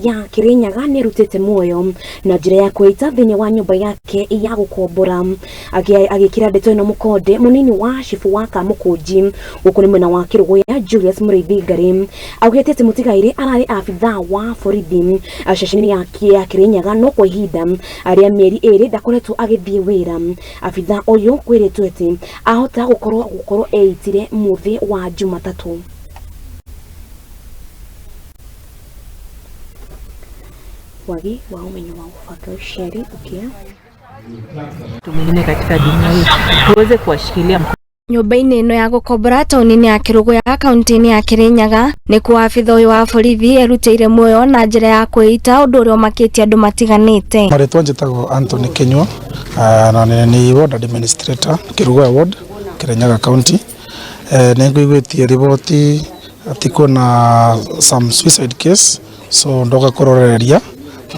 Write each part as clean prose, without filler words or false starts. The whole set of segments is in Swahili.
ya kirinyaga nierutite Muoyo na njira ya kwiita thinie wa nyumba yake ya gukombora agikira ndeto ino mukonde munini wa shifu wa kamukunji guko ni mwena wa kerugoya Muthigari augete Muthigari arari Abithaa wa borithi ashashini yake ya kirinyaga no kwa ihinda aria mieri eri ndakoretwo agithie wira. Abithaa uyu kwiritwo ati ahota gukorwo eitire muthi wa Jumatatu. Wagi wa umenyo wa kufaka usheri ukia tumingine katika dunia hii tuweze kuwashikilia nyumba-inĩ ĩno ya gukombora taũni-inĩ ya Kĩrugoya kaunti-inĩ ya Kirinyaga nĩ kwa Abithaa ũyũ wa borithi erutĩire muoyo na njĩra ya kwiita ũndũ ũrĩa ũmakĩtie andũ matiganĩte. Marĩtwa njĩtagwo Anthony Kenywa na nĩ ward administrator Kĩrugoya ward Kirinyaga county. Nĩ ngũigwĩtie riboti atĩ kuna some suicide case so ndoka kũroreria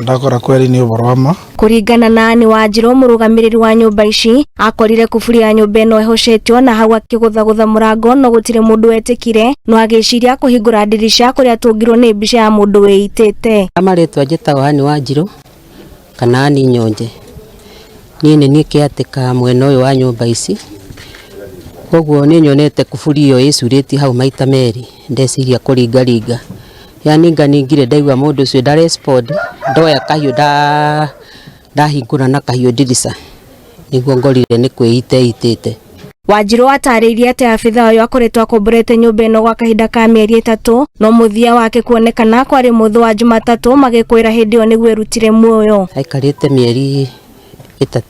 ndakora kweli ni uboroma. Kuringana na ni Wanjiru murugamiriri wa nyumba ici akorire kuburi ya nyumba ino ehocetio na hau akigutha murango no gutire mundu wetikire no agiciria kuhingura dirisha kuria tungirwo ni mbica ya mundu weitite. Amaretwa njitagwo ni Wanjiru kana ni Nyonje ni kiatika mwena uyu wa nyumba ici koguo ni nyonete kuburi iyo icuriti hau maita meri ndeciria kuringaringa yani nganingire ndaigua mundu ucio nda respond ndoya kahiu ndahingura na kahiu dirisa niguo ngorire ni kwiite. Wanjiru atariirie ati Abithaa uyu akoretwo akomborete nyumba ino gwa kahinda ka mieri 3 no muthia wake kuonekana kwari muthu wa Jumatatu magikwira hindi iyo niguo erutire muoyo. Aikarite mieri 3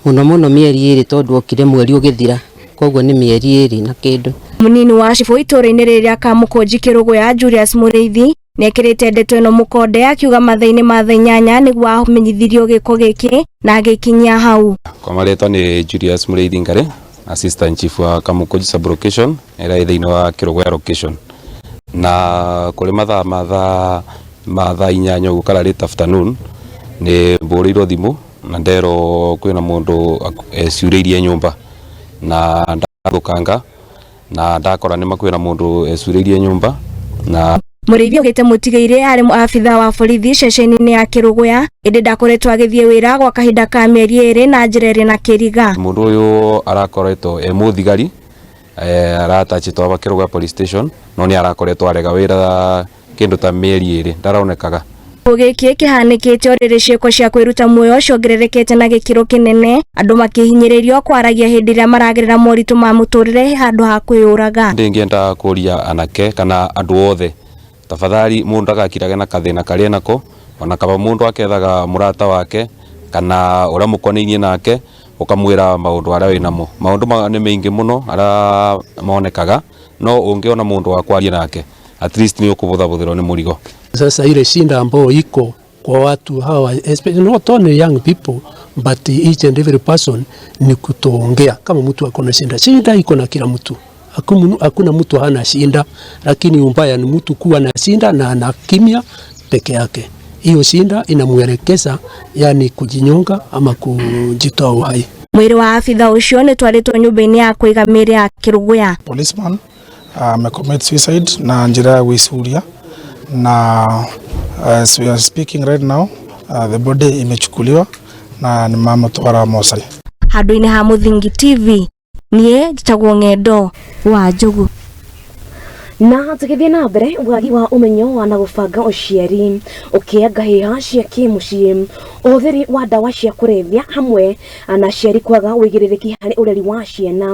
muno mieri 2 tondu okire mweri ugithira koguo ni mieri 2 na kindu. Munini wa shifu itũra-inĩ rĩrĩa kamukunji Kĩrugoya Muthigari nekirite ndeto ino mukonde akiuga mathaini ma thaa 8 niguo amenyithirio giko giki na agikinyia hau. Kwa maretwa ni Muthigari assistant chief wa kamukunji sub location era ithaini wa Kĩrugoya location na kuri mathaa ma thaa 8 gukara late afternoon ni mbũrĩirwo thimu na ndero kwina mundu eciuririe nyumba na ndathukanga na ndakora ni makwira mundu ecuririe nyumba na Murithi ugite Muthigari ari Abithaa wa borithi ceceni-inĩ ya Kĩrugoya indi ndakoretwo agithie wira gwa kahinda ka mieri 2 na njira iri na kiriga. Mundu uyu arakoretwo Muthigari aratachitwo aba Kĩrugoya police station no ni arakoretwo arega wira kindu ta mieri 2 ndaronekaga. Giki kihanikite oriri ciiko cia kwiruta muoyo ciongererekete na gikiro kinene andu makihinyiririo kwaragia hindi ria maragerera moritu ma muturire handu ha kwiuraga. Ndingienda kuria anake kana andu othe tafadhali mundu agakirage na kathina karia nako ona kaba mundu akethaga murata wake kana ura mukoneinie nake ukamwira maundu aria winamo maundu ni maingi muno ara monekaga no ungiona mundu wa kwaria nake at least ni ukubuthabuthirwo ni murigo. Sasa ile shinda ambayo iko kwa watu hawa especially not only young people but each and every person ni kutoongea. Kama mtu akona shinda iko na kila mtu, hakuna mtu hana shinda, lakini ubaya ni mtu kuwa na shinda na ana kimya peke yake. Hiyo shinda inamuelekeza yani kujinyonga ama kujitoa uhai. Mwiri wa Abithaa ucio ni twaritwo nyumba-ini ya kwigamira ya Kĩrugoya. Policeman commit suicide na njira ya gwisuria na as we are speaking right now the body imechukuliwa na ni mama twara Mosai. Handu-ini ha Muthingi TV nie njitagwo Ng'endo wa Njogu. Na tukithie na mbere wagi wa umenyo wa na gubanga uciari ukiangahiha cia kimucii uthiri wa dawa cia kurevya hamwe na ciari kwaga wigiririkia hari ureri wa ciana.